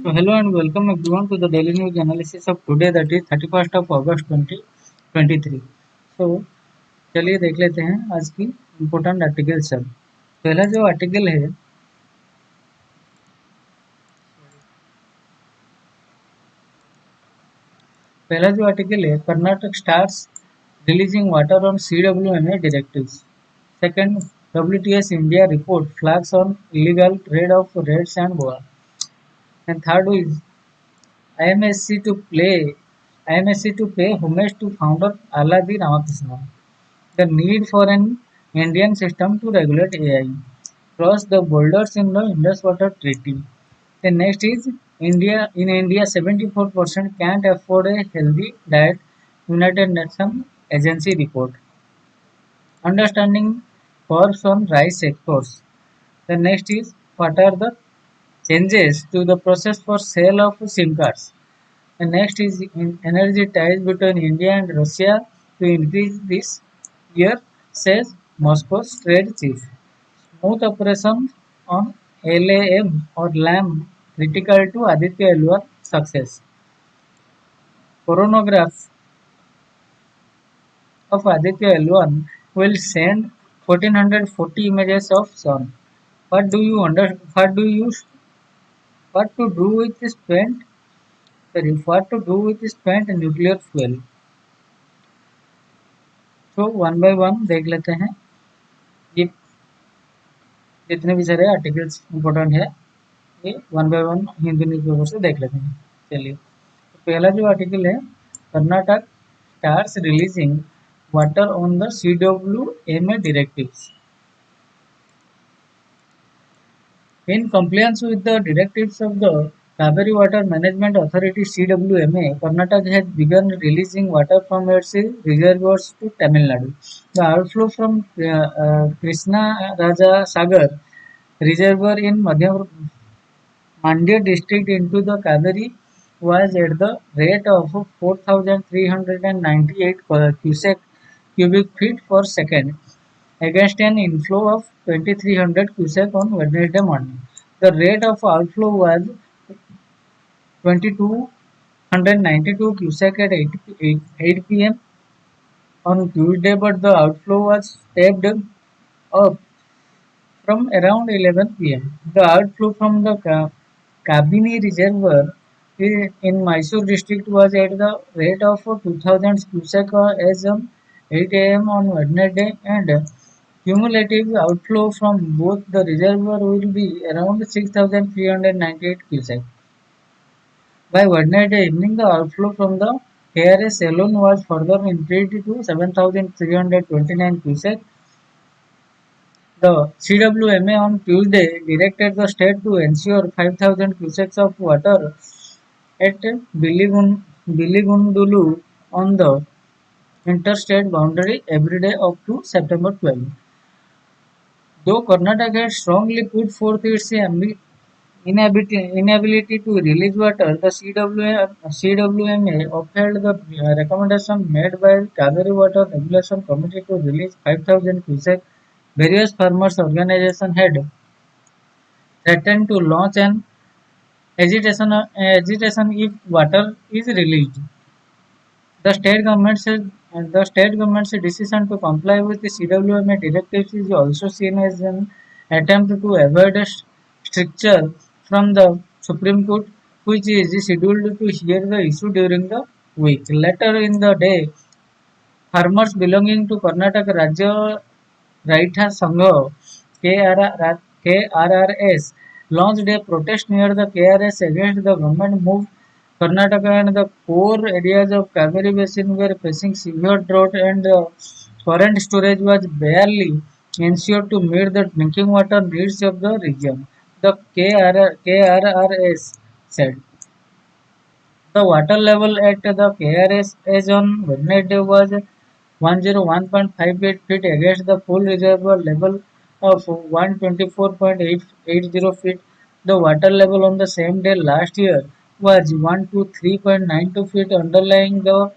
So hello and welcome everyone to the daily news analysis of today, that is 31st of August 2023। So चलिए देख लेते हैं आज की इम्पोर्टेंट आर्टिकल सब। पहला जो आर्टिकल है Karnataka stars releasing water on CWMA directives। Second, WTS India report flags on illegal trade of red sand Goa। And third is IMSc to pay homage to founder Alladi Ramakrishnan. The need for an Indian system to regulate AI. Cross the boulders in the Indus water treaty. The next is India 74% can't afford a healthy diet. United Nations agency report. Understanding curves on rice exports. The next is what are the changes to the process for sale of SIM cards. The next is energy ties between India and Russia to increase this year, says Moscow's trade chief. Smooth operation on LAM or LAM critical to Aditya Elwar success. Coronagraph of Aditya Elwar will send 1440 images of sun. What do you under? What do you? What to do with spent? Sorry, what to do with spent nuclear fuel? तो one by one देख लेते हैं। ये जितने भी सारे articles important है ये one by one Hindi newspaper से देख लेते हैं। चलिए, तो पहला जो आर्टिकल है, Karnataka stars releasing water on the CWMA directives। In compliance with the directives of the Kaveri Water Management Authority CWMA, Karnataka has begun releasing water from its reservoirs to Tamil Nadu. The outflow from Krishna Raja Sagar reservoir in Mandya district into the Kaveri was at the rate of 4,398 cubic feet per second, against an inflow of 2,300 cubic on Wednesday morning. The rate of outflow was 2,292 cubic at 8 p.m. on Tuesday, but the outflow was stepped up from around 11 p.m. The outflow from the Kabini Reservoir in Mysore district was at the rate of 2,000 cubic as on 8 a.m. on Wednesday, and cumulative outflow from both the reservoir will be around 6,398 cubic. By Wednesday evening, the outflow from the KRS alone was further increased to 7,329 cubic. The CWMA on Tuesday directed the state to ensure 5,000 cubics of water at Biligundulu on the interstate boundary every day up to September 12. Though Karnataka had strongly put forth its inability to release water, the CWMA upheld the recommendation made by the Kaveri Water Regulation Committee to release 5,000 cubic. Various farmers' organizations had threatened to launch an agitation if water is released. The state government's decision to comply with the CWMA directives is also seen as an attempt to avoid a stricture from the Supreme Court, which is scheduled to hear the issue during the week. Later in the day, farmers belonging to Karnataka Rajya Raita Sangha KRRS launched a protest near the KRS against the government move. Karnataka and the core areas of Kaveri Basin were facing severe drought, and the current storage was barely ensured to meet the drinking water needs of the region, the KRRS said. The water level at the KRS as on Wednesday was 101.58 feet against the full reservoir level of 124.880 feet. The water level on the same day last year was 123.92 feet, underlying the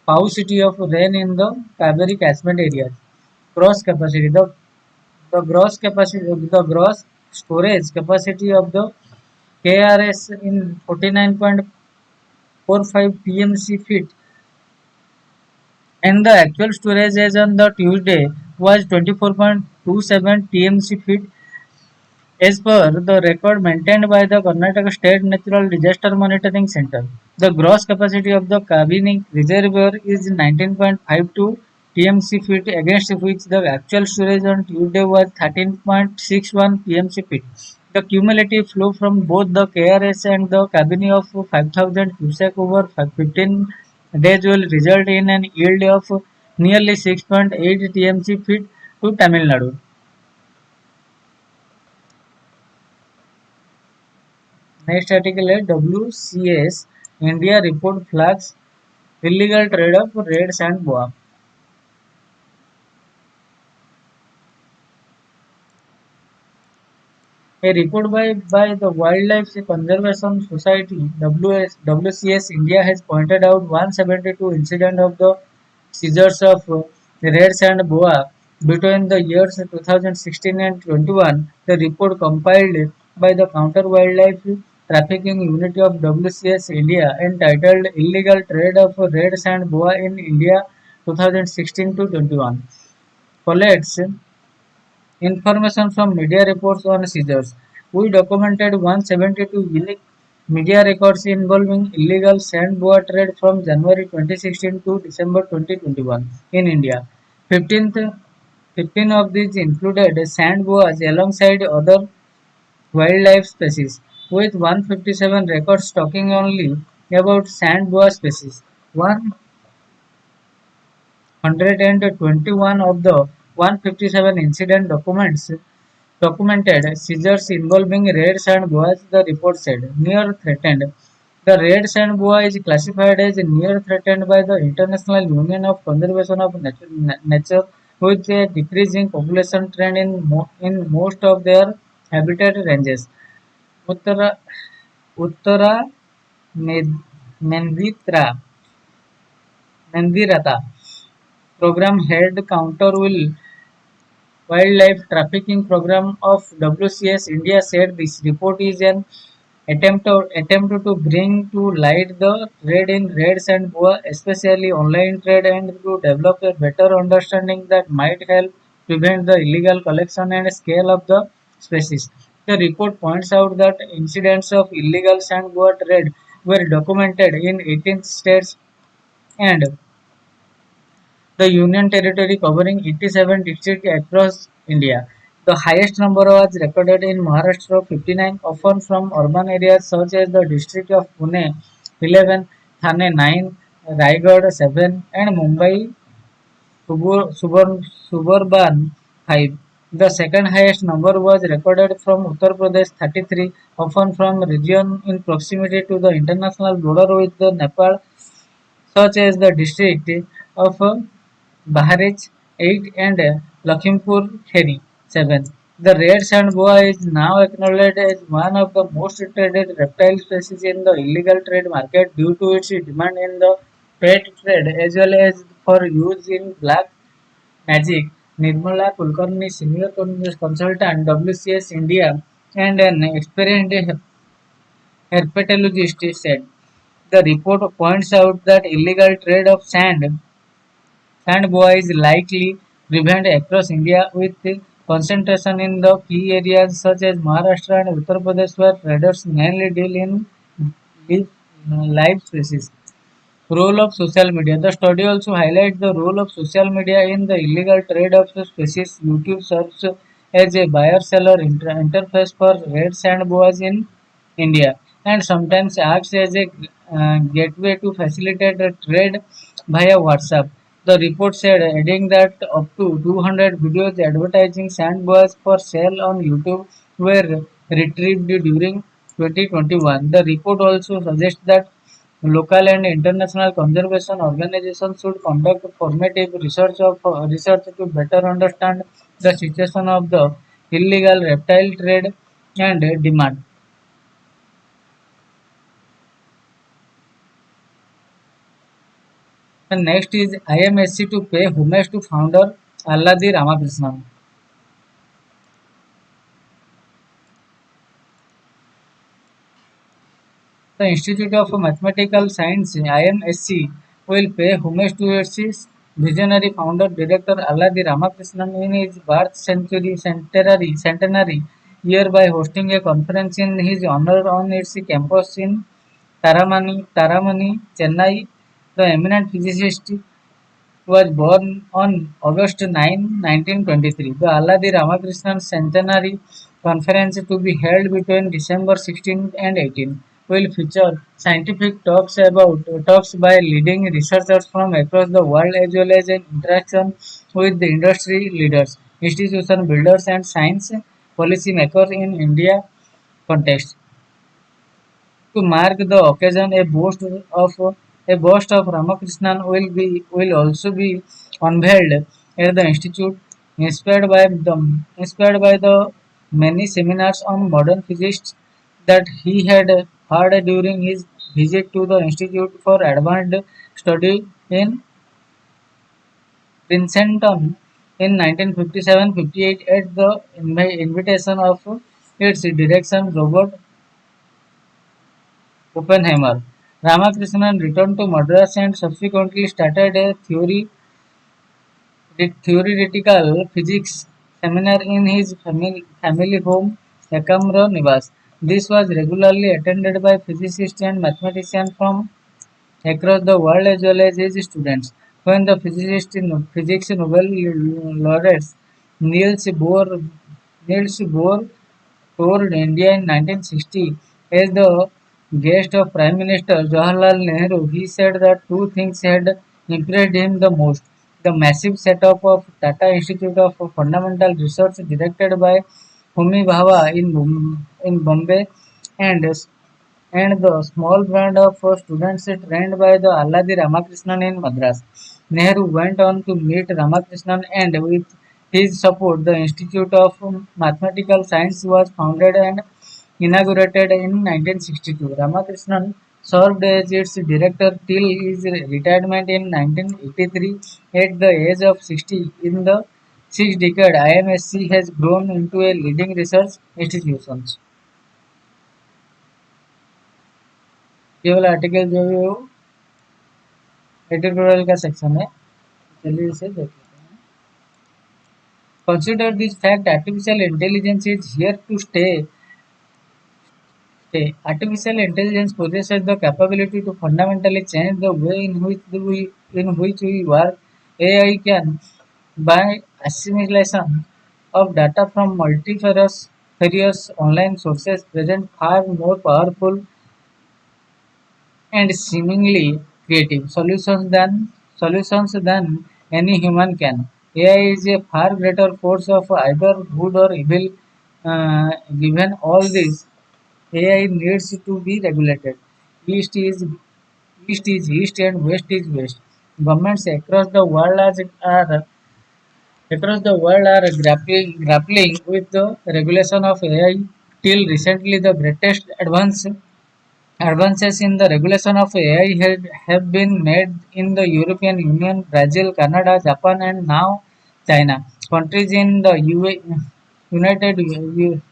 paucity of rain in the Kaveri catchment areas. Gross capacity: the gross storage capacity of the KRS in 49.45 TMC feet, and the actual storage as on the Tuesday was 24.27 TMC feet. As per the record maintained by the Karnataka State Natural Disaster Monitoring Center, the gross capacity of the Kabini reservoir is 19.52 TMC feet, against which the actual storage on Tuesday was 13.61 TMC feet. The cumulative flow from both the KRS and the Kabini of 5,000 cubic over 15 days will result in an yield of nearly 6.8 TMC feet to Tamil Nadu. Next article is WCS India report flags illegal trade of red sand boa. A report by the Wildlife Conservation Society WCS India has pointed out 172 incidents of the seizures of red sand boa between the years 2016 and 21. The report compiled by the Counter Wildlife Trafficking Unit of WCS India, entitled Illegal Trade of Red Sand Boa in India 2016 to 21, collects information from media reports on seizures. We documented 172 unique media records involving illegal sand boa trade from January 2016 to December 2021 in India. 15 of these included sand boas alongside other wildlife species, with 157 records talking only about sand boa species. 121 of the 157 incident documents documented seizures involving red sand boas, the report said. Near threatened. The red sand boa is classified as near threatened by the International Union of Conservation of Nature, with a decreasing population trend in most of their habitat ranges. Uttara, Uttara Menditra, Mendirata program head counter will Wildlife Trafficking Program of WCS India said this report is an attempt to bring to light the trade in red sand boa, especially online trade, and to develop a better understanding that might help prevent the illegal collection and scale of the species. The report points out that incidents of illegal sand boa trade were documented in 18 states and the Union Territory, covering 87 districts across India. The highest number was recorded in Maharashtra, 59, often from urban areas such as the district of Pune, 11, Thane, 9, Raigad, 7, and Mumbai suburban, 5. The second highest number was recorded from Uttar Pradesh, 33, often from region in proximity to the international border with the Nepal, such as the district of Bahraich 8 and Lakhimpur Kheri 7. The red sand boa is now acknowledged as one of the most traded reptile species in the illegal trade market due to its demand in the pet trade as well as for use in black magic. Nirmala Kulkarni, senior consultant WCS India and an experienced herpetologist, said. The report points out that illegal trade of sand boa is likely prevalent across India, with concentration in the key areas such as Maharashtra and Uttar Pradesh, where traders mainly deal in live, live species. Role of social media. The study also highlights the role of social media in the illegal trade of species. YouTube serves as a buyer-seller interface for red sand boas in India, and sometimes acts as a gateway to facilitate the trade via WhatsApp. The report said, adding that up to 200 videos advertising sand boas for sale on YouTube were retrieved during 2021. The report also suggests that local and international conservation organizations should conduct formative research to better understand the situation of the illegal reptile trade and demand. And next is IMSc to pay homage to founder Alladi Ramakrishnan. The Institute of Mathematical Science (IMSc) will pay homage to its visionary founder Director Alladi Ramakrishnan in his birth centenary year by hosting a conference in his honor on its campus in Taramani, Chennai. The eminent physicist was born on August 9, 1923. The Alladi Ramakrishnan Centenary Conference, to be held between December 16 and 18, will feature scientific talks by leading researchers from across the world, as well as an interaction with the industry leaders, institution builders, and science policy makers in India context. To mark the occasion, a bust of Ramakrishnan will also be unveiled at the institute, inspired by the many seminars on modern physics that he had heard during his visit to the institute for advanced study in Princeton in 1957-58 at the invitation of its director Robert Oppenheimer. Ramakrishnan returned to Madras and subsequently started a theoretical physics seminar in his family home, Ekamra Nivas. This was regularly attended by physicists and mathematicians from across the world, as well as his students. When the physics Nobel laureates Niels Bohr Niels Bohr toured India in 1960 as the guest of Prime Minister Jawaharlal Nehru, he said that two things had impressed him the most: the massive setup of Tata Institute of Fundamental Research directed by Homi Bhabha in Bombay, and and the small band of students trained by the Alladi Ramakrishnan in Madras. Nehru went on to meet Ramakrishnan, and with his support, the Institute of Mathematical Science was founded and inaugurated in 1962. Ramakrishnan served as its director till his retirement in 1983 at the age of 60. In the sixth decade, IMSc has grown into a leading research institution. केवल article जो है वो editorial का section है, चलिए इसे देख लेते हैं. Consider this fact: artificial intelligence is here to stay. Artificial intelligence possesses the capability to fundamentally change the way in which we work. AI can, by assimilation of data from various online sources, present far more powerful and seemingly creative solutions than any human can. AI is a far greater force of either good or evil. Given all this, AI needs to be regulated. East is East is East and West is West. Governments across the world are grappling with the regulation of AI. Till recently, the greatest advances in the regulation of AI have been made in the European Union, Brazil, Canada, Japan, and now China. Countries in the United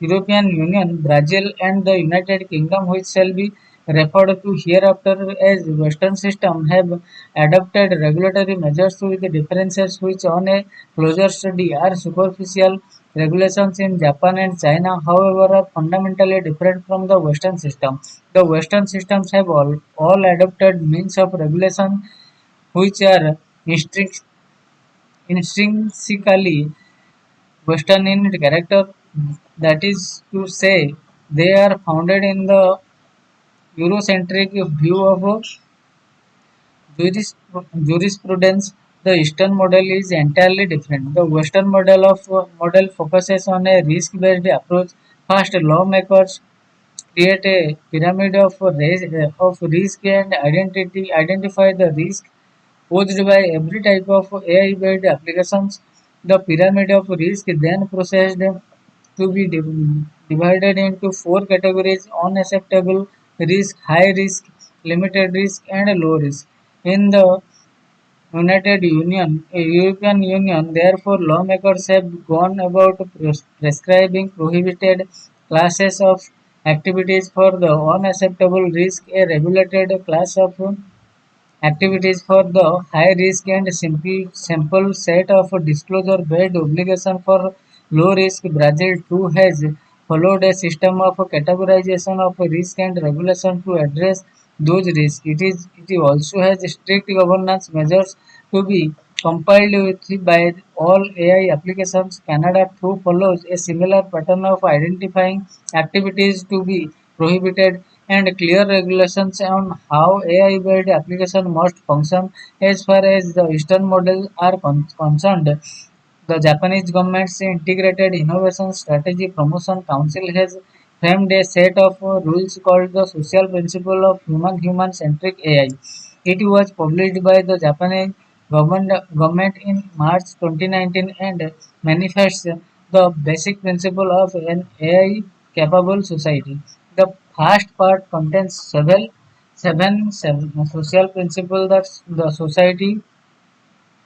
European Union, Brazil, and the United Kingdom, which shall be referred to hereafter as Western system, have adopted regulatory measures with differences which, on a closer study, are superficial. Regulations in Japan and China, however, are fundamentally different from the Western system. The Western systems have all adopted means of regulation which are intrinsically Western in character, that is to say, they are founded in the Eurocentric view of jurisprudence. The Eastern model is entirely different. The Western model focuses on a risk-based approach. First, lawmakers create a pyramid of risk and identify the risk posed by every type of AI-based applications. The pyramid of risk then processed to be divided into four categories: unacceptable risk, high risk, limited risk, and low risk. In the European Union, therefore, lawmakers have gone about prescribing prohibited classes of activities for the unacceptable risk, a regulated class of activities for the high risk and simple set of disclosure based obligation for low risk. Brazil too has followed a system of categorization of risk and regulation to address those risks. It also has strict governance measures to be compiled with by all AI applications. Canada too follows a similar pattern of identifying activities to be prohibited and clear regulations on how AI-based application must function. As far as the Eastern models are concerned, the Japanese government's Integrated Innovation Strategy Promotion Council has framed a set of rules called the Social Principle of Human-Centric AI. It was published by the Japanese government in March 2019 and manifests the basic principle of an AI-capable society. The first part contains seven social principles that the society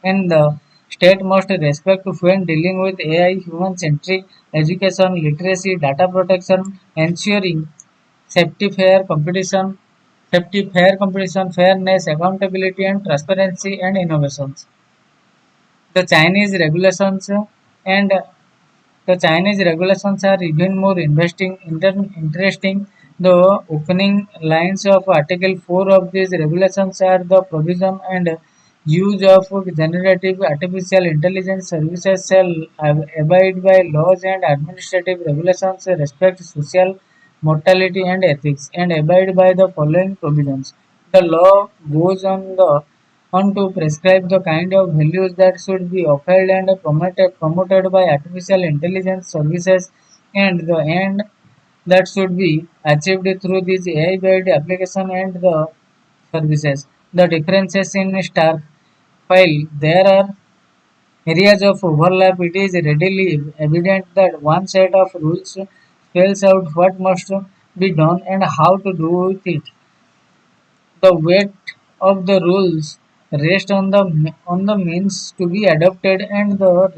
and the state must respect when dealing with AI, human-centric education, literacy, data protection, ensuring safety, fairness, accountability, and transparency and innovations. The Chinese regulations and the Chinese regulations are even more interesting. The opening lines of Article 4 of these regulations are the provision and use of generative artificial intelligence services shall abide by laws and administrative regulations, respect social morality and ethics, and abide by the following provisions. The law goes on to prescribe the kind of values that should be upheld and promoted by artificial intelligence services and the end that should be achieved through these AI-based application and the services. The differences in Star while there are areas of overlap, it is readily evident that one set of rules spells out what must be done and how to do it. The weight of the rules rests on the means to be adopted and the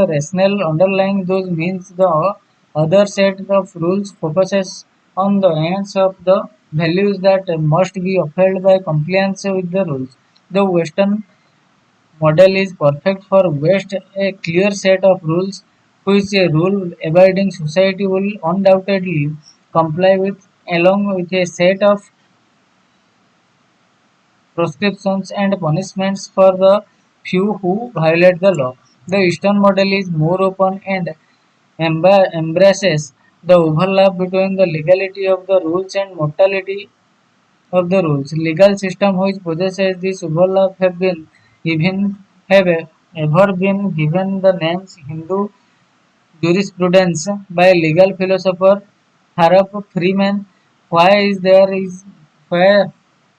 rationale underlying those means. The other set of rules focuses on the ends of the values that must be upheld by compliance with the rules. The Western model is perfect for West, a clear set of rules which a rule-abiding society will undoubtedly comply with, along with a set of proscriptions and punishments for the few who violate the law. The Eastern model is more open and embraces the overlap between the legality of the rules and morality of the rules. Legal system which possesses this overlap even have ever been given the names Hindu jurisprudence by legal philosopher Harap Freeman. Why is there is why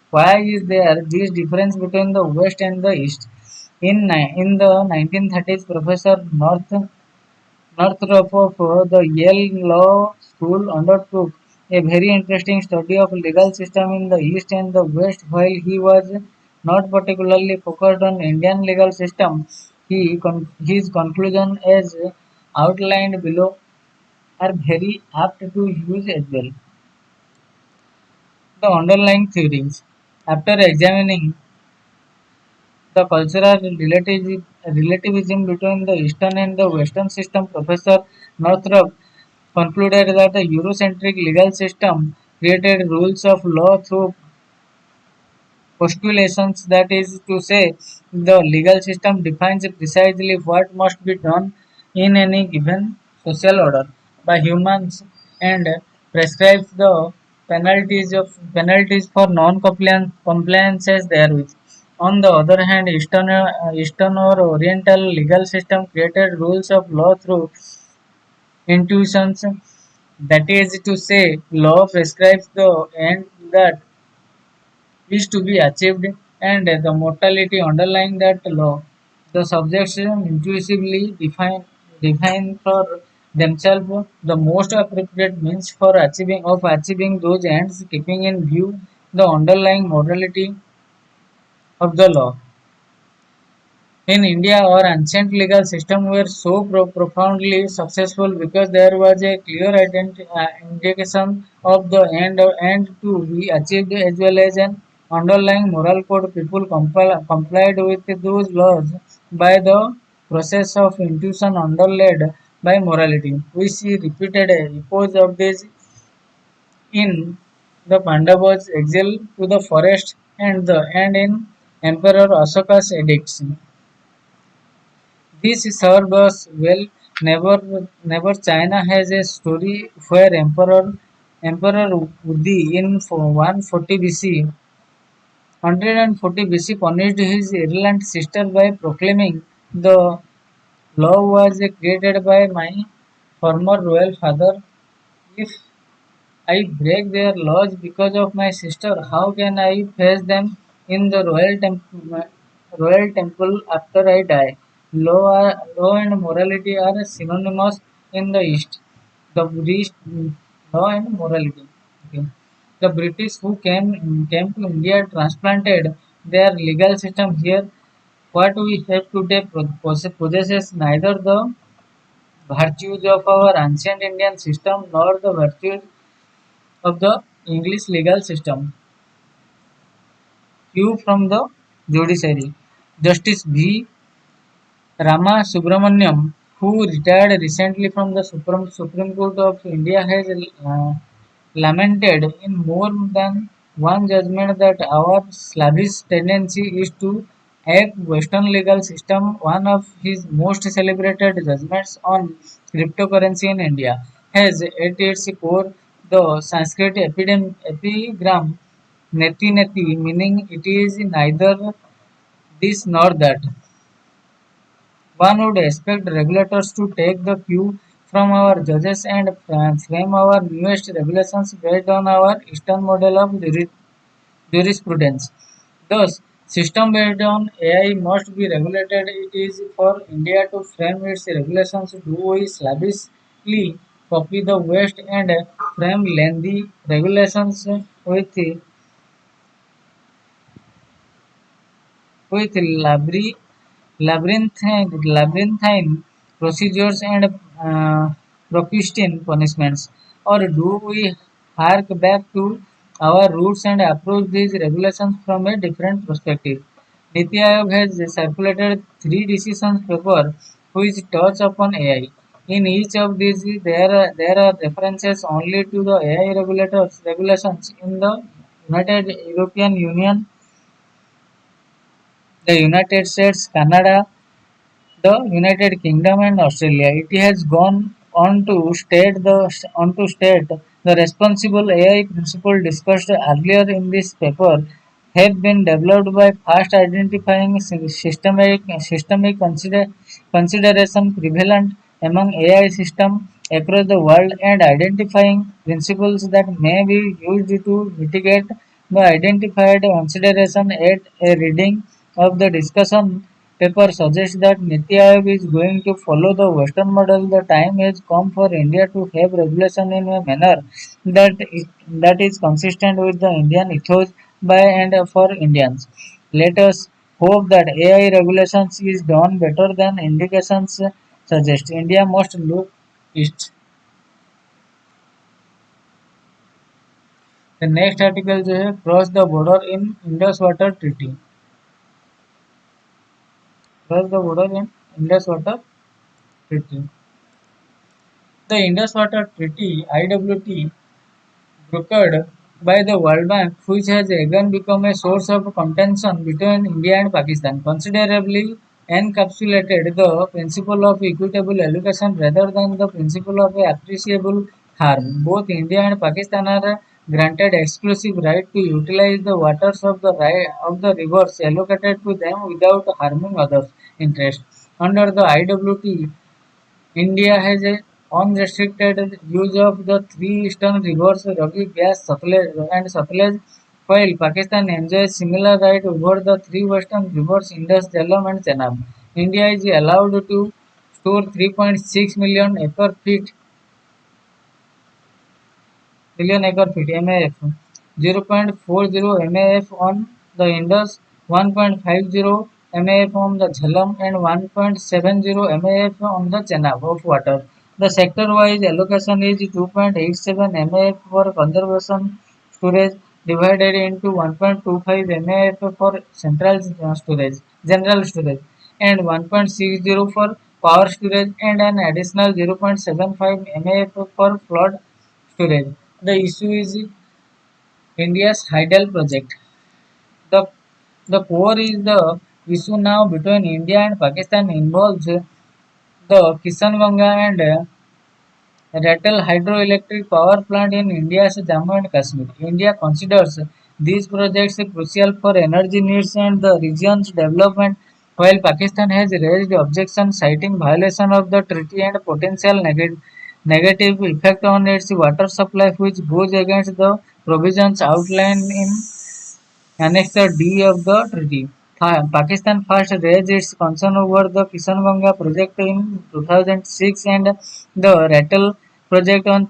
why is there this difference between the West and the East? In the 1930s, Professor Northrop of the Yale Law School undertook a very interesting study of legal system in the East and the West. While he was not particularly focused on Indian legal system, his conclusion as outlined below are very apt to use as well. The underlying theories. After examining the cultural relativism between the Eastern and the Western system, Professor Northrop concluded that the Eurocentric legal system created rules of law through postulations, that is to say, the legal system defines precisely what must be done in any given social order by humans and prescribes the penalties for non-compliances therewith. On the other hand, Eastern or Oriental legal system created rules of law through intuitions, that is to say, law prescribes the end that is to be achieved and the mortality underlying that law. The subjects intuitively define for themselves the most appropriate means for achieving those ends, keeping in view the underlying morality of the law. In India, our ancient legal system were so profoundly successful because there was a clear indication of the end to be achieved as well as an underlying moral code. People complied with those laws by the process of intuition underlaid by morality. We see repeated echoes of this in the Pandavas' exile to the forest and in Emperor Ashoka's edicts. This served us well. Never China has a story where Emperor Udi in 140 BC, 140 BC punished his Ireland sister by proclaiming the law was created by my former royal father. If I break their laws because of my sister, how can I face them in the royal temple after I die? Law and morality are synonymous in the East. The British law and morality. Okay. The British who came to India transplanted their legal system here. What we have today possesses neither the virtues of our ancient Indian system nor the virtues of the English legal system. Q from the judiciary. Justice V. Rama Subramaniam, who retired recently from the Supreme Court of India, has lamented in more than one judgment that our slavish tendency is to ape Western legal system. One of his most celebrated judgments on cryptocurrency in India has at its core the Sanskrit epigram neti neti, meaning it is neither this nor that. One would expect regulators to take the cue from our judges and frame our newest regulations based on our Eastern model of jurisprudence. Thus, system based on AI must be regulated. It is for India to frame its regulations. Do we slavishly copy the West and frame lengthy regulations with labyrinthine procedures and Propitian punishments? Or do we hark back to our roots and approach these regulations from a different perspective? Niti Aayog has circulated three decisions paper which touch upon AI. In each of these, there are references only to the AI regulations in the United European Union, the United States, Canada, the United Kingdom and Australia. It has gone on to state the responsible AI principle discussed earlier in this paper have been developed by first identifying consideration prevalent among AI systems across the world and identifying principles that may be used to mitigate the identified consideration. At a reading of the discussion paper suggests that Niti Aayog is going to follow the Western model. The time has come for India to have regulation in a manner that is consistent with the Indian ethos by and for Indians. Let us hope that AI regulations is done better than indications suggest. India must look east. The next article जो है cross the border in Indus Water Treaty. Cross the border in Indus Water Treaty. The Indus Water Treaty (IWT) brokered by the World Bank, which has again become a source of contention between India and Pakistan, considerably encapsulated the principle of equitable allocation rather than the principle of appreciable harm. Both India and Pakistan are granted exclusive right to utilize the waters of the rivers allocated to them without harming others' interests. Under the IWT, India has a unrestricted use of the three eastern rivers Ravi, Byas, and Satluj, while Pakistan enjoys similar right over the three western rivers Indus, Jhelum and Chenab. India is allowed to store 3.6 million acre feet (MAF), 0.40 MAF on the Indus, 1.50 MAF on the Jhelum and 1.70 MAF on the Chenab of water. The sector-wise allocation is 2.87 MAF for conservation storage divided into 1.25 MAF for central storage, general storage, and 1.60 for power storage and an additional 0.75 MAF for flood storage. The issue is India's Hydel project. The the core is the issue now between India and Pakistan involves the Kisanganga and Ratel hydroelectric power plant in India's Jammu and Kashmir. India considers these projects crucial for energy needs and the region's development, while Pakistan has raised objections citing violation of the treaty and potential negative effect on its water supply, which goes against the provisions outlined in Annexure D of the treaty. Pakistan first raised its concern over the Kisanganga project in 2006 and the Rattle project on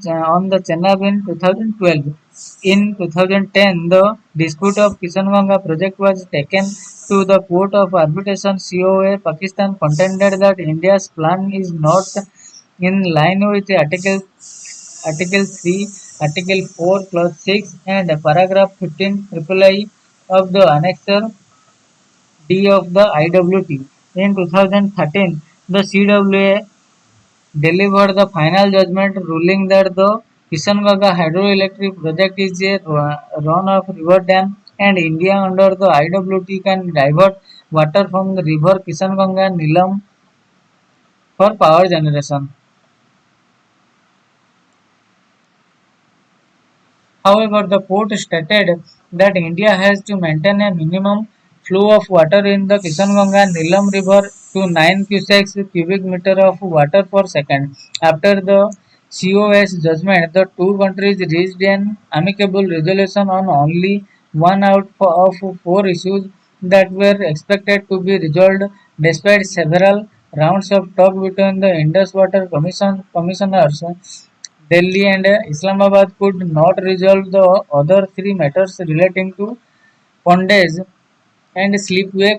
the Chenab in 2012. In 2010, the dispute of Kisanganga project was taken to the Court of Arbitration COA. Pakistan contended that India's plan is not in line with Article 3, Article 4, Clause 6 and Paragraph 15 III of the Annexure D of the IWT. In 2013, the CWA delivered the final judgment ruling that the Kisanganga hydroelectric project is a run-off river dam and India under the IWT can divert water from the river Kisanganga and Neelam for power generation. However, the court stated that India has to maintain a minimum flow of water in the Kisanganga and Neelam River to 9 cubic meter of water per second. After the COS judgment, the two countries reached an amicable resolution on only one out of four issues that were expected to be resolved despite several rounds of talk between the Indus Water Commissioners. Delhi and Islamabad could not resolve the other three matters relating to pondage and slipway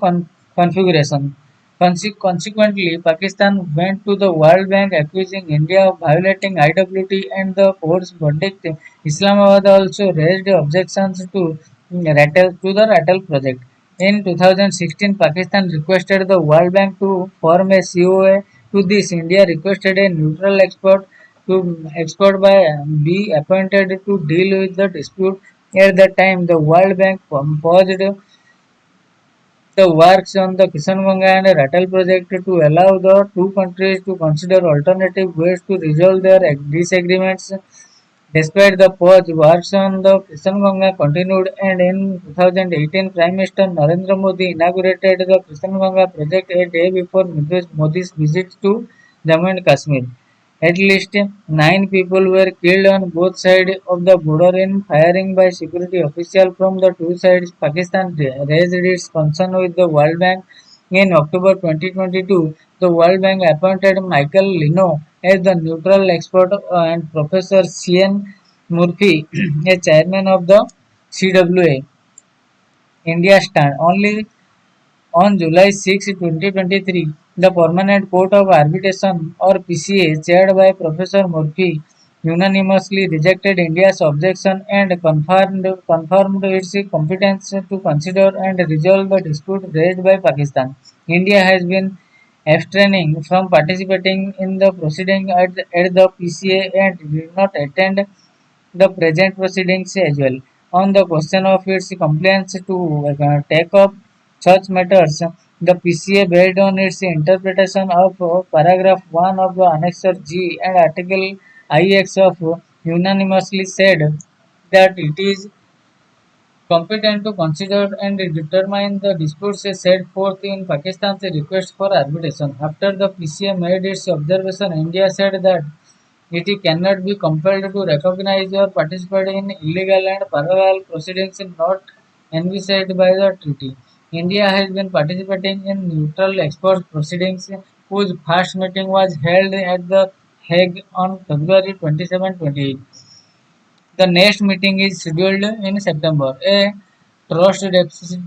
configuration. Consequently, Pakistan went to the World Bank accusing India of violating IWT and the court's verdict. Islamabad also raised objections to the Rattle project. In 2016, Pakistan requested the World Bank to form a COA. To this, India requested a neutral expert by be appointed to deal with the dispute. At the time, the World Bank paused the works on the Kisanganga and Rattle project to allow the two countries to consider alternative ways to resolve their disagreements. Despite the pause, works on the Kisanganga continued and in 2018 Prime Minister Narendra Modi inaugurated the Kisanganga project a day before Modi's visit to Jammu and Kashmir. At least nine people were killed on both sides of the border in firing by security officials from the two sides. Pakistan raised its concern with the World Bank in October 2022. The World Bank appointed Michael Lino as the neutral expert and Professor C.N. Murphy, a chairman of the CWA. India stand. Only on July 6, 2023, the Permanent Court of Arbitration or PCA, chaired by Professor Murphy, unanimously rejected India's objection and confirmed its competence to consider and resolve the dispute raised by Pakistan. India has been abstaining from participating in the proceeding at the PCA and did not attend the present proceedings as well. On the question of its compliance to take up such matters, the PCA, based on its interpretation of paragraph 1 of the Annexure G and Article IX of unanimously said that it is competent to consider and determine the disputes set forth in Pakistan's request for arbitration. After the PCA made its observation, India said that it cannot be compelled to recognize or participate in illegal and parallel proceedings not envisaged by the treaty. India has been participating in neutral export proceedings whose first meeting was held at The Hague on February 27-28. The next meeting is scheduled in September. A trust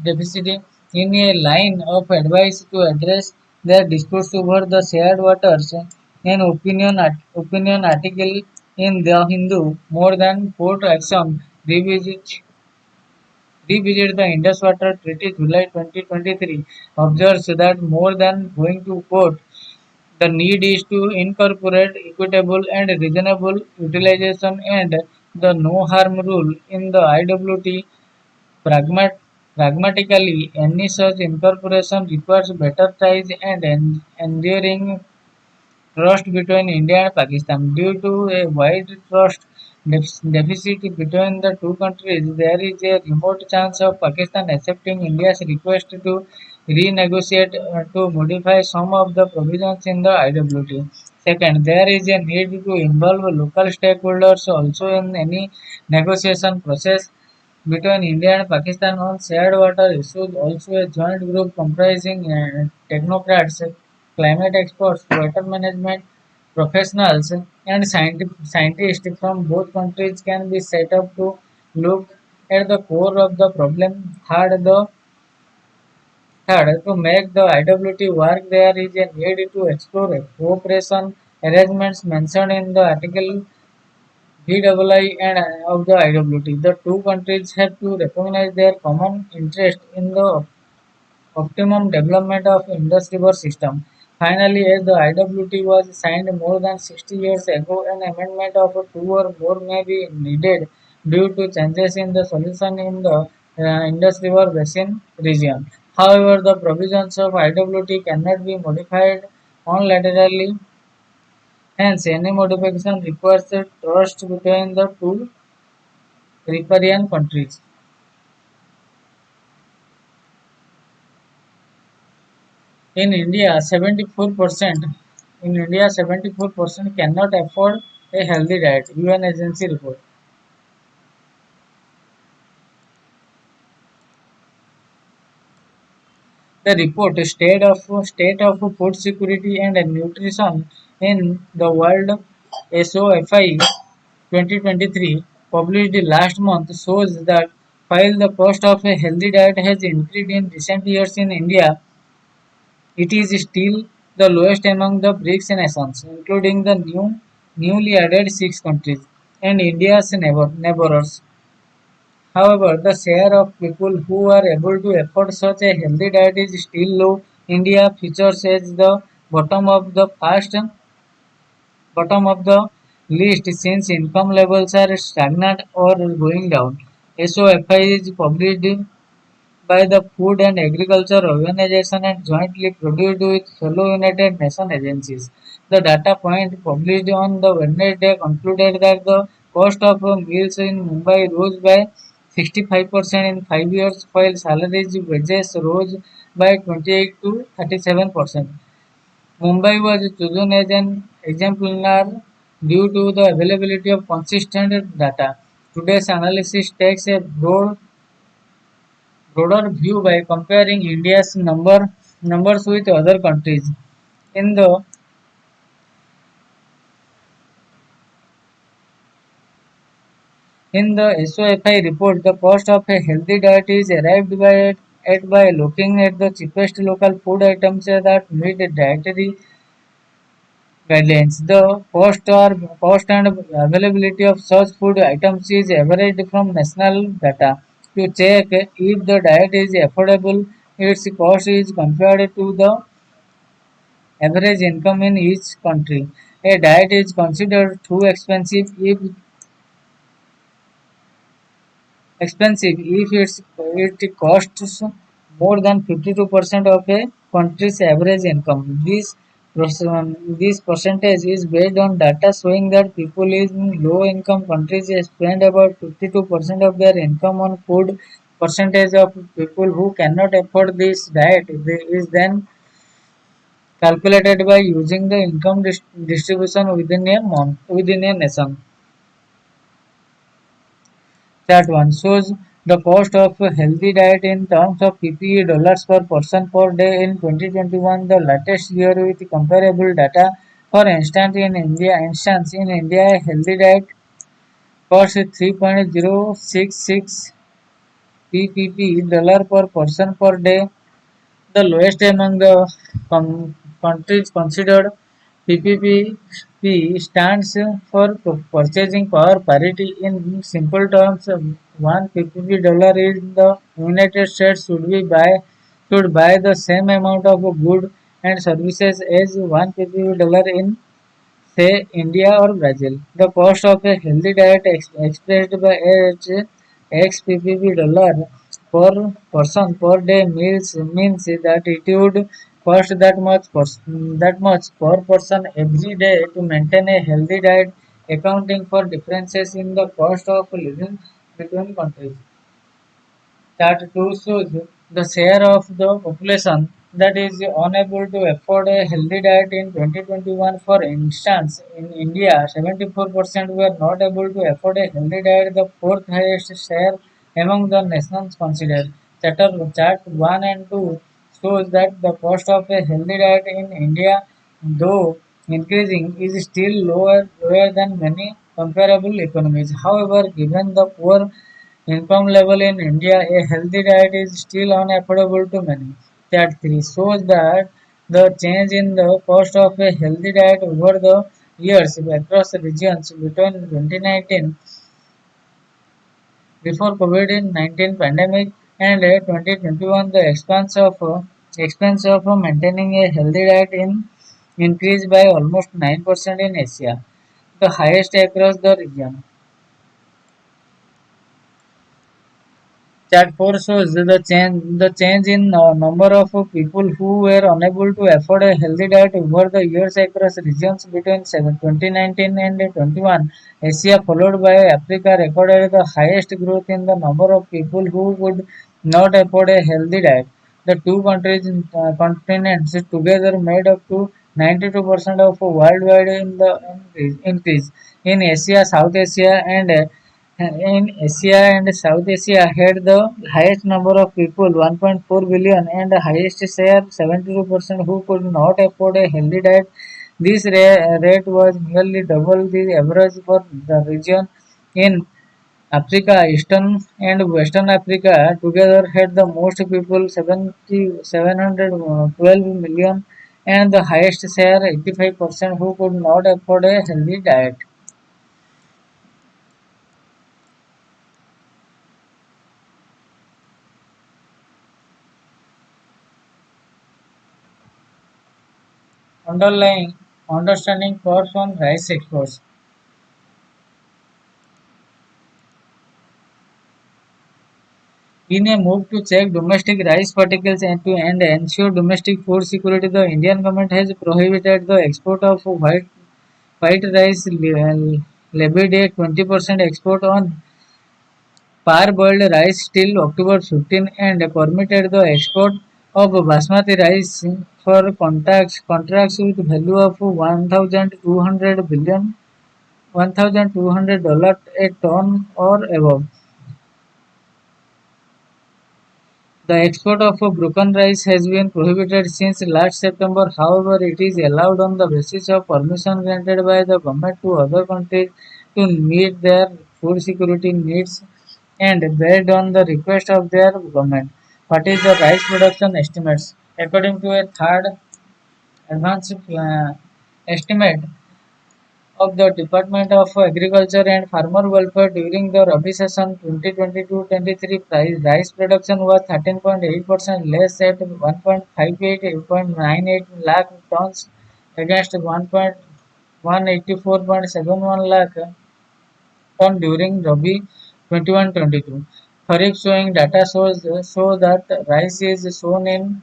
deficit in a line of advice to address their disputes over the shared waters. An opinion article in The Hindu, more than court action, revisit the Indus Water Treaty July 2023 observes that more than going to court, the need is to incorporate equitable and reasonable utilization and the no harm rule in the IWT. Pragmatically, any such incorporation requires better ties and enduring trust between India and Pakistan. Due to a wide trust deficit between the two countries, there is a remote chance of Pakistan accepting India's request to renegotiate to modify some of the provisions in the IWT. Second, there is a need to involve local stakeholders also in any negotiation process between India and Pakistan on shared water issues. Also, a joint group comprising technocrats, climate experts, water management professionals, and scientists from both countries can be set up to look at the core of the problem. Third, to make the IWT work, there is a need to explore cooperation arrangements mentioned in the article BII and of the IWT. The two countries have to recognize their common interest in the optimum development of Indus River system. Finally, as the IWT was signed more than 60 years ago, an amendment of two or more may be needed due to changes in the solution in the Indus River Basin region. However, the provisions of IWT cannot be modified unilaterally. Hence, any modification requires a trust between the two riparian countries. In India, 74% in India 74% cannot afford a healthy diet. UN agency report. The report state of food security and nutrition in the world SOFI 2023 published last month shows that while the cost of a healthy diet has increased in recent years in India, it is still the lowest among the BRICS nations, including the newly added six countries and India's neighbors. However, the share of people who are able to afford such a healthy diet is still low. India features as the bottom of the first bottom of the list since income levels are stagnant or going down. SOFI is published by the Food and Agriculture Organization and jointly produced with fellow United Nations agencies. The data point published on the Wednesday concluded that the cost of meals in Mumbai rose by 65% in 5 years, while salaries wages rose by 28 to 37%. Mumbai was chosen as an exemplar due to the availability of consistent data. Today's analysis takes a broader view by comparing India's numbers with other countries. In the SOFI report, the cost of a healthy diet is arrived by looking at the cheapest local food items that meet dietary guidelines. The cost and availability of such food items is averaged from national data. To check if the diet is affordable, its cost is compared to the average income in each country. A diet is considered too expensive if it costs more than 52% of a country's average income. This percentage is based on data showing that people in low income countries spend about 52% of their income on food. Percentage of people who cannot afford this diet is then calculated by using the income distribution within a nation. Chart 1 shows the cost of a healthy diet in terms of PPE dollars per person per day in 2021, the latest year with comparable data. For instance, in India, a healthy diet costs 3.066 PPP dollar per person per day. The lowest among the countries considered. PPP stands for purchasing power parity. In simple terms, one PPP dollar in the United States should buy the same amount of goods and services as one PPP dollar in, say, India or Brazil. The cost of a healthy diet expressed by its ex-PPP dollar per person per day means that it would cost that much per person every day to maintain a healthy diet, accounting for differences in the cost of living between countries. Chart 2 shows the share of the population that is unable to afford a healthy diet in 2021. For instance, in India, 74% were not able to afford a healthy diet, the fourth highest share among the nations considered. Chart 1 and 2 shows that the cost of a healthy diet in India, though increasing, is still lower than many comparable economies. However, given the poor income level in India, a healthy diet is still unaffordable to many. That 3 shows that the change in the cost of a healthy diet over the years across regions between 2019 before COVID-19 pandemic and 2021, the expense of maintaining a healthy diet increased by almost 9% in Asia, the highest across the region. Chart 4 shows the change in number of people who were unable to afford a healthy diet over the years across regions between 2019 and 21. Asia, followed by Africa, recorded the highest growth in the number of people who would not afford a healthy diet. The two continents together made up to 92% of worldwide in the increase. In Asia, South Asia, and in Asia and South Asia had the highest number of people, 1.4 billion, and the highest share, 72%, who could not afford a healthy diet. This rate was nearly double the average for the region. In Africa, Eastern and Western Africa together had the most people, 712 million, and the highest share, 85%, who could not afford a healthy diet. Underlying understanding costs on rice exports. In a move to check domestic rice particles and ensure domestic food security, the Indian government has prohibited the export of white rice, levied a 20% export on parboiled rice till October 15 and permitted the export of basmati rice for contracts with value of 1,200 dollars a ton or above. The export of broken rice has been prohibited since last September. However, it is allowed on the basis of permission granted by the government to other countries to meet their food security needs and based on the request of their government. What is the rice production estimates? According to a third advanced estimate of the Department of Agriculture and Farmer Welfare during the Rabi season 2022-23, rice production was 13.8% less at 1.58.98 lakh tons against 184.71 lakh ton during Rabi 21-22. Kharif sowing data show that rice is sown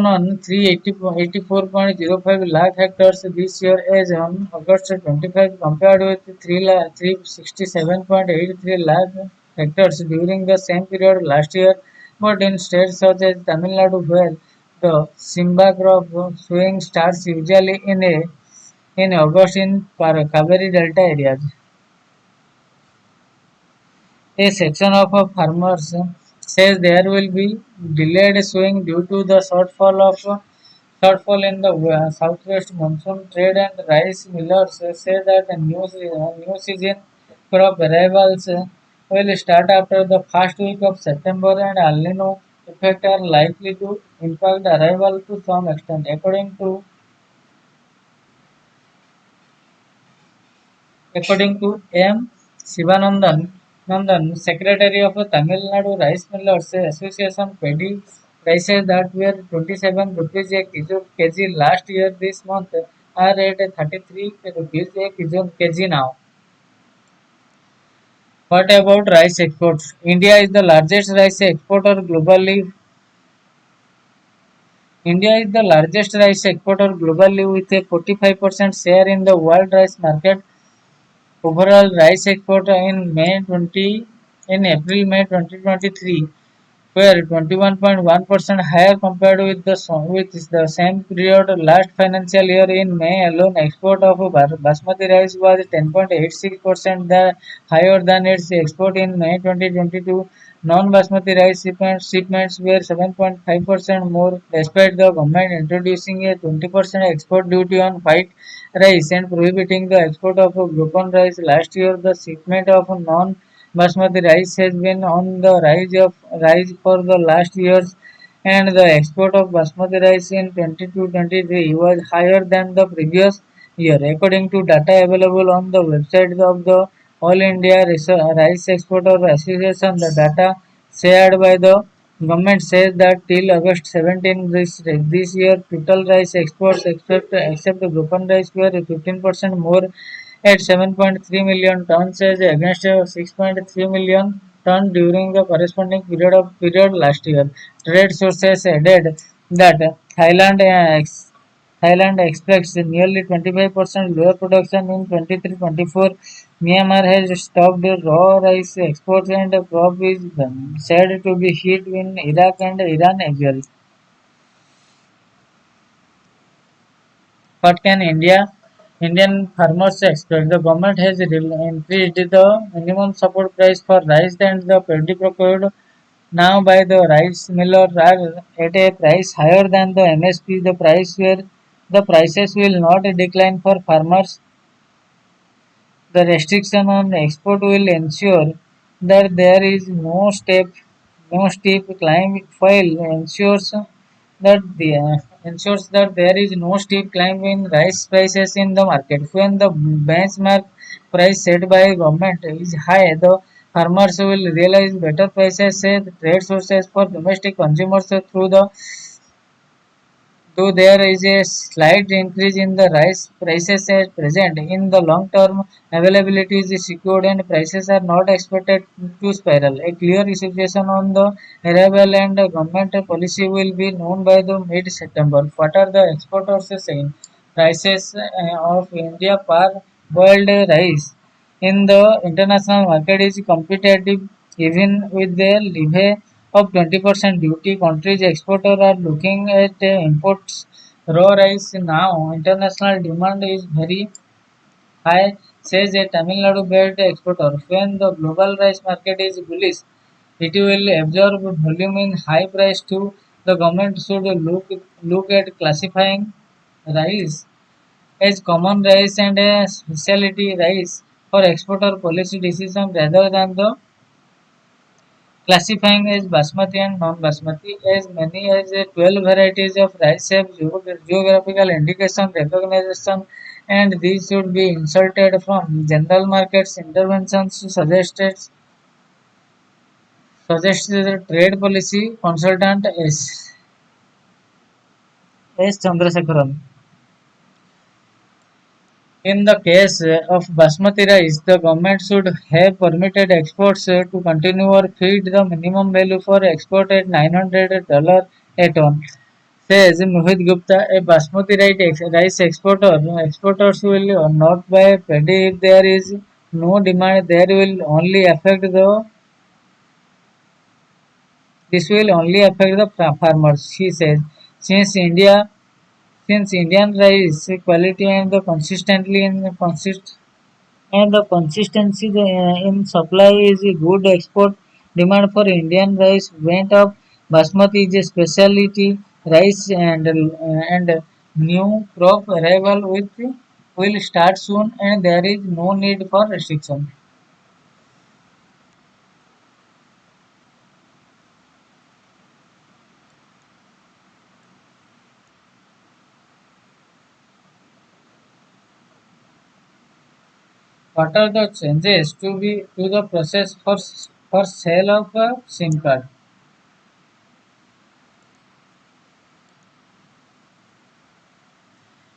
on 384.05 lakh hectares this year as on August 25 compared with 367.83 lakh hectares during the same period last year. But in states such as Tamil Nadu, where the Simba crop sowing starts usually in August in Kaveri Delta areas, a section of farmers says there will be delayed sowing due to the shortfall in the southwest monsoon trade, and rice millers say that the new season crop arrivals will start after the first week of September and El Nino effects are likely to impact arrival to some extent. According to M. Nandan, Secretary of the Tamil Nadu Rice Millers Association, Paddy prices that were 27 rupees a kg last year this month are at 33 rupees a kg now. What about rice exports? India is the largest rice exporter globally. India is the largest rice exporter globally with a 45% share in the world rice market. Overall rice export in April-May 2023 were 21.1% higher compared with the same period last financial year. In May alone, export of basmati rice was 10.86% higher than its export in May 2022. Non-basmati rice shipments were 7.5% more, despite the government introducing a 20% export duty on white rice and prohibiting the export of broken rice. Last year, the shipment of non-basmati rice has been on the rise for the last years, and the export of basmati rice in 22-23 was higher than the previous year. According to data available on the website of the All India Rice Exporter Association, the data shared by the government says that till August 17 this year, total rice exports except broken rice were 15% more at 7.3 million tons as against 6.3 million tons during the corresponding period last year. Trade sources added that Thailand expects nearly 25% lower production in 23-24. Myanmar has stopped raw rice exports and crop is said to be hit in Iraq and Iran as well. What can Indian farmers expect? The government has increased the minimum support price for rice and the paddy procured now by the rice millers are at a price higher than the MSP. The prices will not decline for farmers. The restriction on export will ensure that there is no steep climb while ensures that there is no steep climb in rice prices in the market. When the benchmark price set by government is high, the farmers will realize better prices, say the trade sources for domestic consumers through the though there is a slight increase in the rice prices at present, in the long term, availability is secured and prices are not expected to spiral. A clear situation on the arrival and government policy will be known by the mid-September. What are the exporters saying? Prices of India per boiled rice in the international market is competitive even with the levy of 20% duty. Countries exporters are looking at imports raw rice now. International demand is very high, says a Tamil Nadu based exporter. When the global rice market is bullish, it will absorb volume in high price too. The government should look at classifying rice as common rice and a specialty rice for exporter policy decision rather than the classifying as basmati and non-basmati. As many as 12 varieties of rice have geographical indication recognition, and these should be inserted from general markets. Interventions suggested the trade policy consultant S. Chandrasekaran. In the case of basmati rice, the government should have permitted exports to continue or feed the minimum value for export at $900 a ton. Says Mohit Gupta, a basmati rice exporter. Exporters will not buy paddy if there is no demand. This will only affect the farmers. She says, since India since Indian rice quality and the consistency in supply is a good, export demand for Indian rice went up. Basmati is a specialty rice and new crop arrival will start soon and there is no need for restriction. What are the changes to be to the process for sale of a SIM card?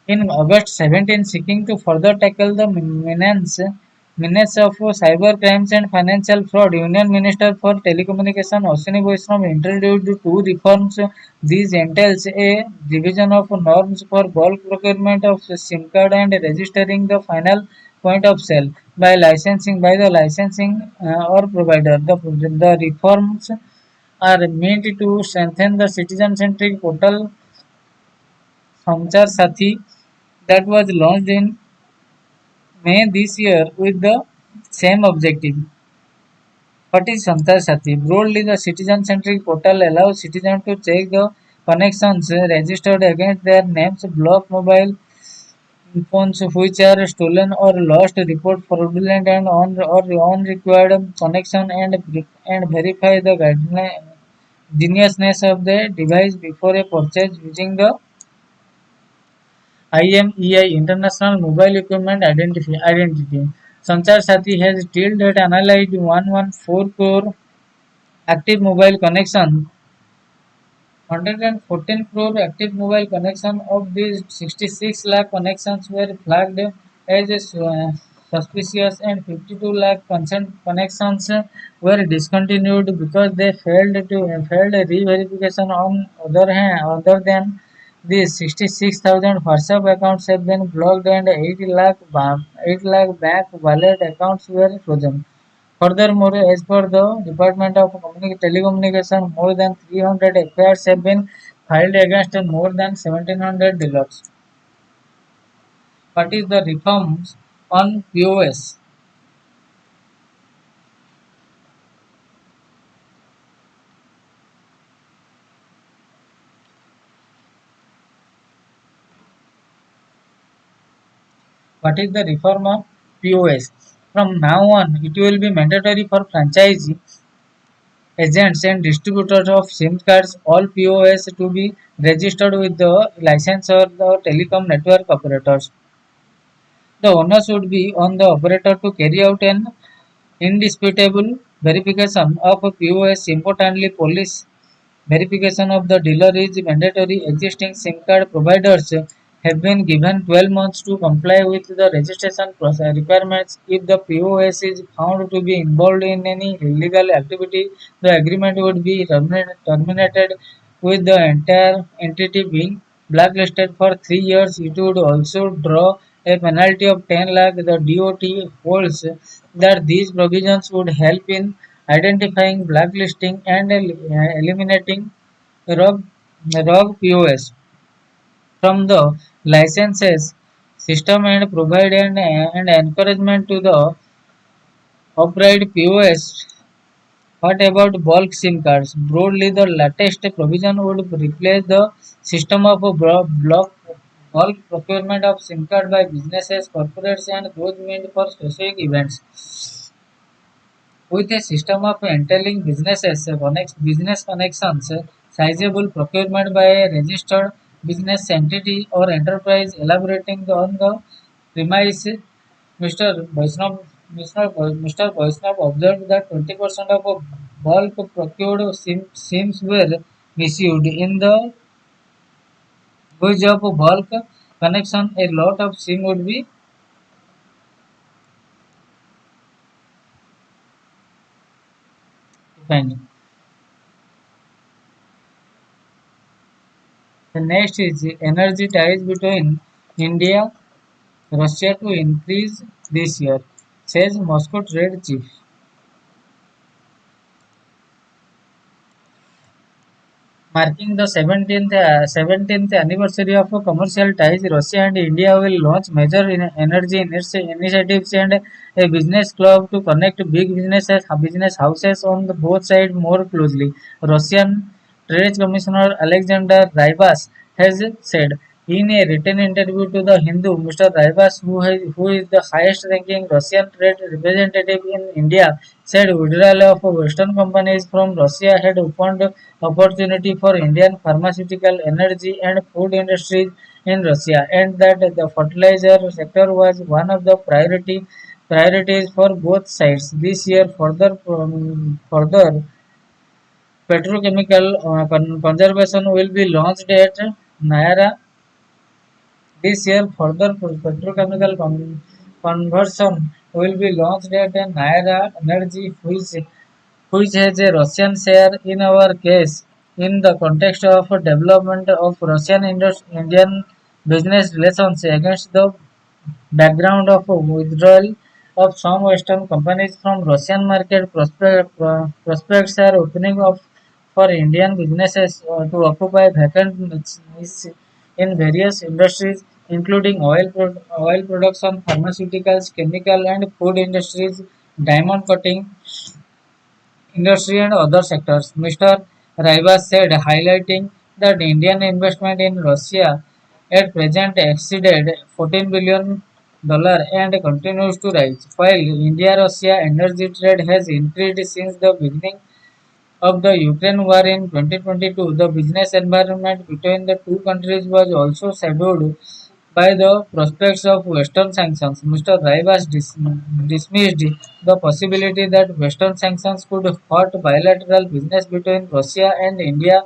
In August 17, seeking to further tackle the menace of cyber crimes and financial fraud, Union Minister for Telecommunication Ashwini Vaishnav introduced two reforms. These entails a revision of norms for bulk procurement of SIM card and registering the final point of sale by the licensing or provider. The reforms are meant to strengthen the citizen-centric portal Samchar Sathi that was launched in May this year with the same objective. What is Samchar Sathi? Broadly, the citizen-centric portal allows citizens to check the connections registered against their names, block mobile phones which are stolen or lost, report fraudulent and or unrequired connection, and verify the genuineness of the device before a purchase using the IMEI International Mobile Equipment Identity. Sanchar Sathi has till date analyzed 114 crore active mobile connections. 114 crore active mobile connections. Of these, 66 lakh connections were flagged as suspicious and 52 lakh consent connections were discontinued because they failed re-verification. On other than these, 66,000 WhatsApp accounts have been blocked and 8 lakh bank wallet accounts were frozen. Furthermore, as per the Department of Telecommunication, more than 300 FIRs have been filed against more than 1,700 dealers. What is the reforms on POS? What is the reform of POS? From now on, it will be mandatory for franchisee agents and distributors of SIM cards, all POS to be registered with the license or the telecom network operators. The onus would be on the operator to carry out an indisputable verification of a POS. Importantly, police verification of the dealer is mandatory. Existing SIM card providers have been given 12 months to comply with the registration process requirements. If the POS is found to be involved in any illegal activity, the agreement would be terminated with the entire entity being blacklisted for 3 years. It would also draw a penalty of 10 lakh. The DOT holds that these provisions would help in identifying, blacklisting, and eliminating rogue, rogue POS from the licenses system and provide an encouragement to the upright POS. What about bulk SIM cards? Broadly, the latest provision would replace the system of a block bulk procurement of SIM card by businesses, corporates, and those meant for specific events. With a system of entailing business connections, sizable procurement by a registered business entity or enterprise elaborating on the premise, Mr. Mr. Vaishnav observed that 20% of a bulk procured SIMs were misused. In the use of bulk connection, a lot of SIM would be defined. The next is energy ties between India Russia to increase this year, says Moscow trade chief. Marking the 17th anniversary of commercial ties, Russia and India will launch major initiatives and a business club to connect business houses on the both sides more closely. Russian Trade Commissioner Alexander Rybas has said in a written interview to the Hindu. Mr. Rybas, who is the highest-ranking Russian trade representative in India, said withdrawal of Western companies from Russia had opened opportunity for Indian pharmaceutical, energy, and food industries in Russia, and that the fertilizer sector was one of the priority. priorities for both sides. This year, further petrochemical conservation will be launched at Nayara. This year, further petrochemical conversion will be launched at Nayara Energy, which has a Russian share. In our case, in the context of development of Russian-Indian business relations against the background of withdrawal of some Western companies from Russian market, prospects are opening up for Indian businesses to occupy vacant niches in various industries, including oil production, pharmaceuticals, chemical and food industries, diamond cutting industry and other sectors. Mr. Rivas said, highlighting that Indian investment in Russia at present exceeded $14 billion and continues to rise. While India-Russia energy trade has increased since the beginning of the Ukraine war in 2022, the business environment between the two countries was also shadowed by the prospects of Western sanctions. Mr. Rivas dismissed the possibility that Western sanctions could hurt bilateral business between Russia and India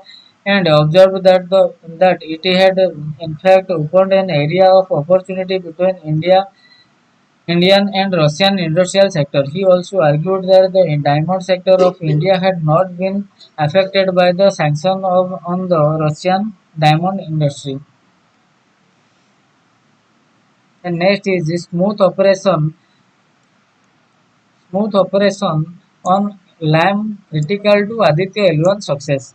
and observed that it had in fact opened an area of opportunity between Indian and Russian industrial sector. He also argued that the diamond sector of India had not been affected by the sanction on the Russian diamond industry. And next is the smooth operation on LAM critical to Aditya L1 success.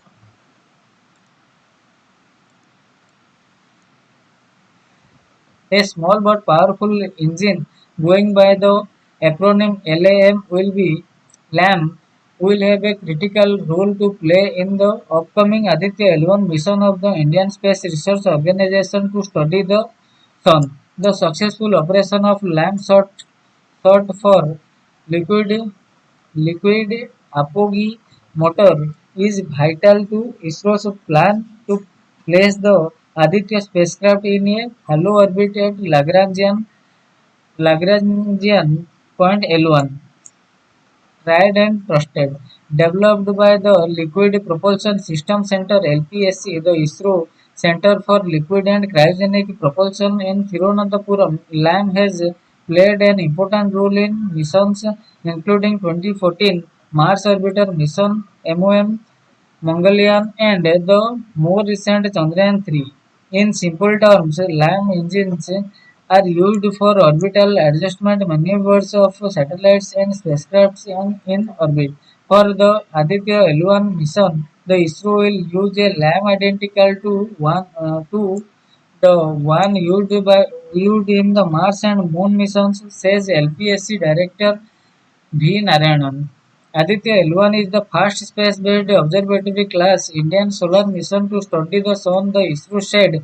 A small but powerful engine going by the acronym LAM will have a critical role to play in the upcoming Aditya L1 mission of the Indian Space Research Organization to study the Sun. The successful operation of LAM short for liquid liquid apogee motor is vital to ISRO's plan to place the Aditya spacecraft in a hollow orbit at Lagrangian point L1. Tried and trusted. Developed by the Liquid Propulsion System Center (LPSC), the ISRO Center for Liquid and Cryogenic Propulsion in Thiruvananthapuram, LAM has played an important role in missions including 2014 Mars Orbiter mission (MOM), Mongolian, and the more recent Chandrayaan-3. In simple terms, LAM engines are used for orbital adjustment maneuvers of satellites and spacecraft in orbit. For the Aditya L1 mission, the ISRO will use a LAM identical to the one used in the Mars and Moon missions, says LPSC Director V. Narayanan. Aditya L1 is the first space-based observatory class Indian solar mission to study the sun, the ISRO said.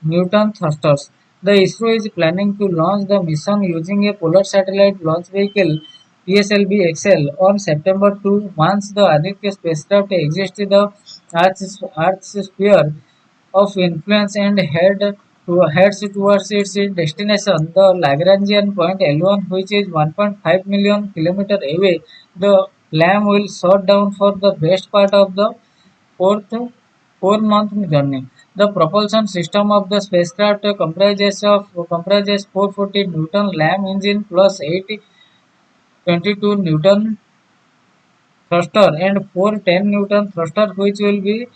Newton thrusters. The ISRO is planning to launch the mission using a Polar Satellite Launch Vehicle (PSLV-XL) on September 2. Once the Aditya spacecraft exits the Earth's sphere of influence and heads towards its destination, the Lagrangian point L1, which is 1.5 million kilometers away, the LAM will shut down for the best part of the fourth 4-month journey. The propulsion system of the spacecraft comprises 440 Newton LAM engine plus 822 Newton thruster and 410 Newton thruster, which will be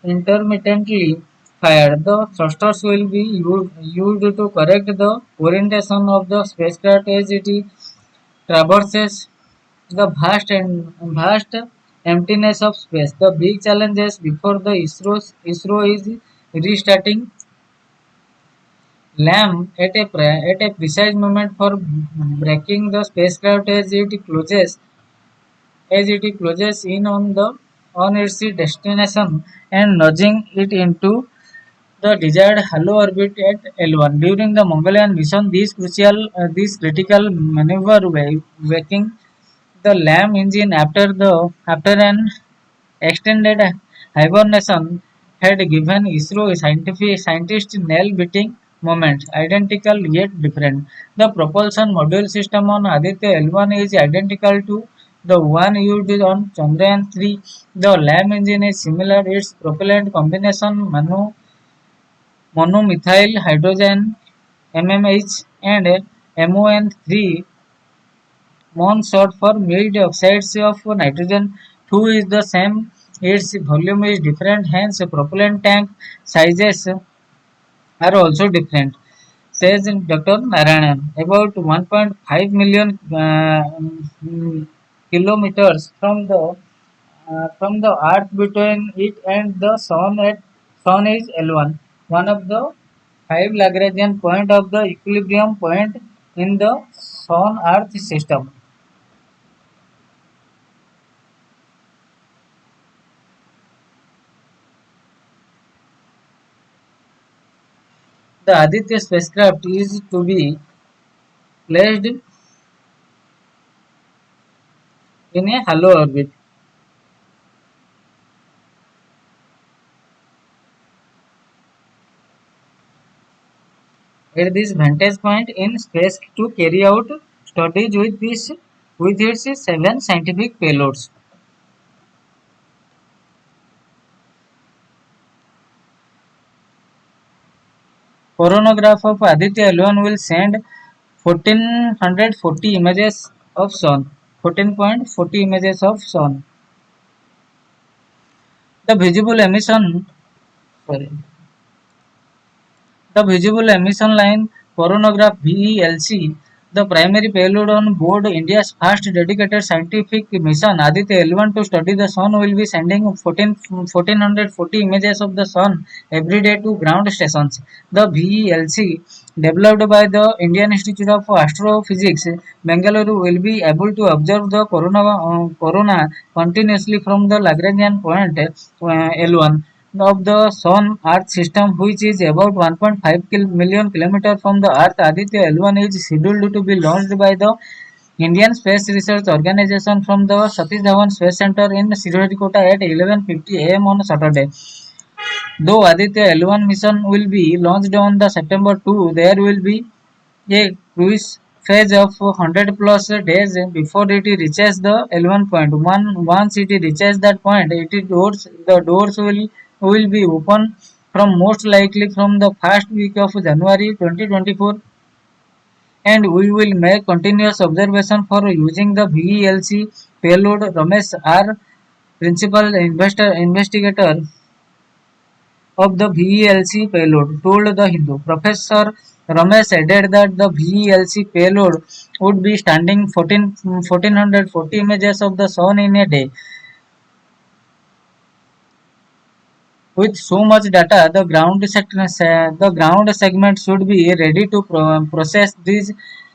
intermittently fired. The thrusters will be used to correct the orientation of the spacecraft as it traverses the vast emptiness of space. The big challenges before the ISRO is restarting LAM at a precise moment for braking the spacecraft as it closes in on its destination and nudging it into the desired hollow orbit at L1. During the Mongolian mission, this critical maneuver waking the LAM engine after an extended hibernation had given ISRO scientists nail-biting moments, identical yet different. The propulsion module system on Aditya L1 is identical to the one used on Chandrayaan 3. The LAM engine is similar. Its propellant combination monomethyl hydrogen MMH and MON3 Mon short for milled oxides of nitrogen. 2 is the same. Its volume is different. Hence, propellant tank sizes are also different, says Dr. Narayanan. About 1.5 million kilometers from the Earth between it and the Sun is L1, one of the five Lagrangian point of the equilibrium point in the Sun-Earth system. The Aditya spacecraft is to be placed in a hollow orbit. At this vantage point in space to carry out studies with its seven scientific payloads. Coronagraph of Aditya alone will send 1440 images of Sun. 14.40 images of Sun. The visible emission sorry, The visible emission line coronagraph (VELC), the primary payload on board India's first dedicated scientific mission Aditya L1 to study the Sun, will be sending 1440 images of the Sun every day to ground stations. The VELC, developed by the Indian Institute of Astrophysics, Bengaluru, will be able to observe the corona continuously from the Lagrangian point L1 of the Sun Earth system, which is about 1.5 million kilometers from the Earth. Aditya L1 is scheduled to be launched by the Indian Space Research Organisation from the Satish Dhawan Space Center in Sriharikota at 11:50 am on Saturday. Though Aditya L1 mission will be launched on the September 2, there will be a cruise phase of 100 plus days before it reaches the L1 point. Once it reaches that point, the doors will be open from most likely from the first week of January 2024, and we will make continuous observation for using the VELC payload. Ramesh R, principal investigator of the VELC payload, told The Hindu. Professor Ramesh added that the VELC payload would be standing 1440 images of the Sun in a day. With so much data, the ground segment should be ready to process these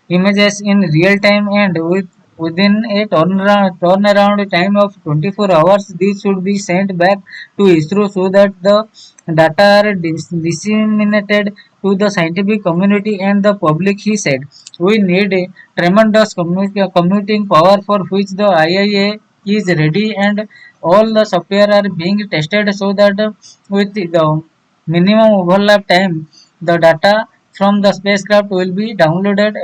images in real time, and within a turnaround time of 24 hours, these should be sent back to ISRO so that the data are disseminated to the scientific community and the public, he said. We need a tremendous computing power for which the IIA is ready, and all the software are being tested so that with the minimum overlap time, the data from the spacecraft will be downloaded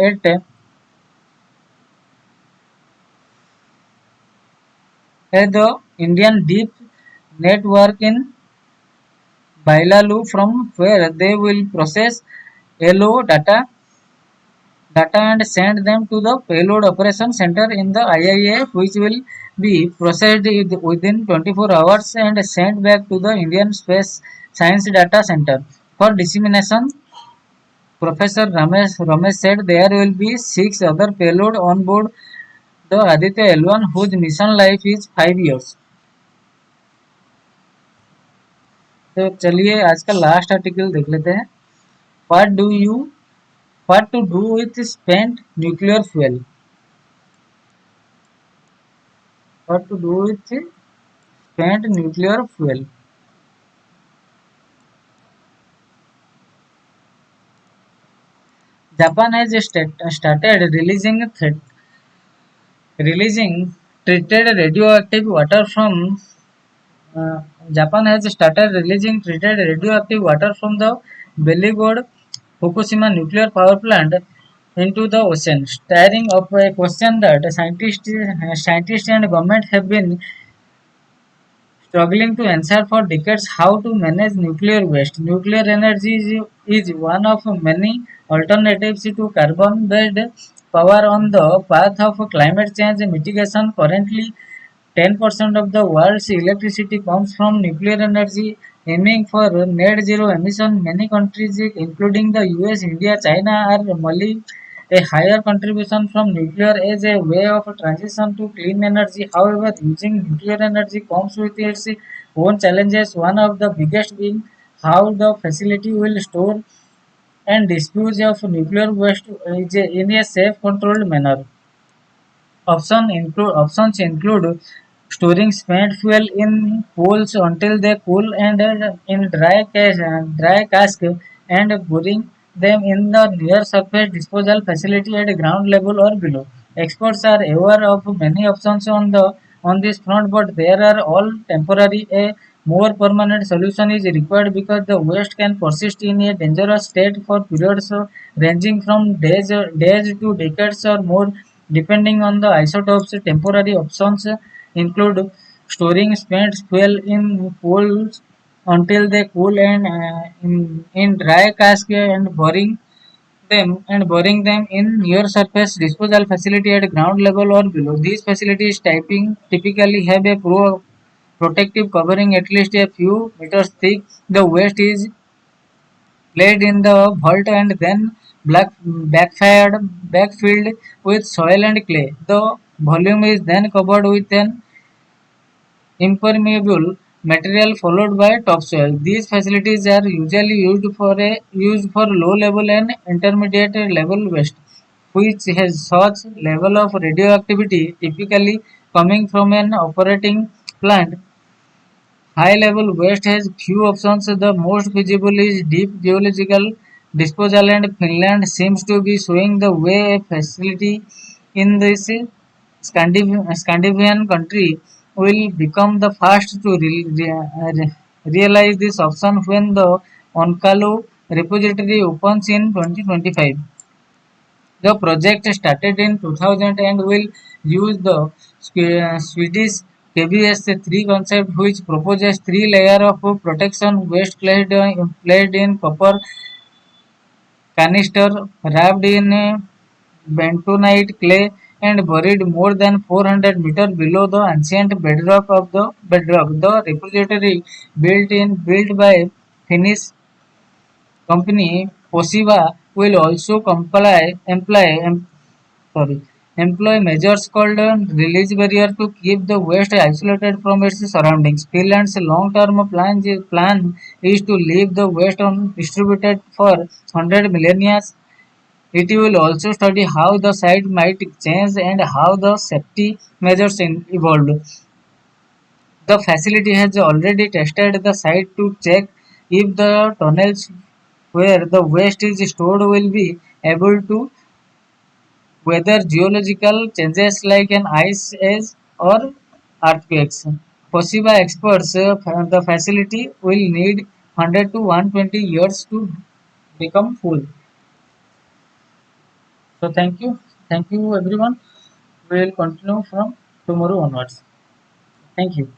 at the Indian Deep Network in Bailalu, from where they will process LO data and send them to the payload operation center in the IIA, which will be processed within 24 hours and sent back to the Indian Space Science Data Center for dissemination. Professor Ramesh said there will be 6 other payload on board the Aditya L1 whose mission life is 5 years. तो चलिए आज का last article देख लेते हैं. What do you what to do with spent nuclear fuel? What to do with spent nuclear fuel? Japan has started releasing treated radioactive water from Japan has started releasing treated radioactive water from the Belgorod Fukushima nuclear power plant into the ocean, stirring up a question that scientists and government have been struggling to answer for decades: how to manage nuclear waste. Nuclear energy is one of many alternatives to carbon-based power on the path of climate change mitigation. Currently, 10% of the world's electricity comes from nuclear energy. Aiming for net zero emission, many countries, including the US, India, China, are mulling a higher contribution from nuclear as a way of transition to clean energy. However, using nuclear energy comes with its own challenges. One of the biggest being how the facility will store and dispose of nuclear waste in a safe, controlled manner. Options include storing spent fuel in pools until they cool and in dry cask and burying them in the near surface disposal facility at ground level or below. Experts are aware of many options on this front, but they are all temporary. A more permanent solution is required because the waste can persist in a dangerous state for periods ranging from days to decades or more, depending on the isotopes. Temporary options include storing spent fuel in pools until they cool and in dry cask and burying them in near surface disposal facility at ground level or below. These facilities typically have a protective covering at least a few meters thick. The waste is laid in the vault and then backfilled with soil and clay. The volume is then covered with an impermeable material followed by topsoil. These facilities are usually used for low level and intermediate level waste, which has such level of radioactivity typically coming from an operating plant. High level waste has few options. The most feasible is deep geological disposal, and Finland seems to be showing the way. A facility in this Scandinavian country will become the first to realize this option when the Onkalu repository opens in 2025. The project started in 2000 and will use the Swedish KBS3 concept, which proposes three layers of protection: waste placed in copper canister wrapped in bentonite clay and buried more than 400 meters below the ancient bedrock of the bedrock. The repository built by Finnish company Posiva will also sorry, employ measures called release barrier to keep the waste isolated from its surroundings. Finland's long-term plan is to leave the waste undistributed for 100 millennia. It will also study how the site might change and how the safety measures evolved. The facility has already tested the site to check if the tunnels where the waste is stored will be able to weather geological changes like an ice age or earthquakes. Posiva experts the facility will need 100 to 120 years to become full. So thank you everyone. We will continue from tomorrow onwards. Thank you.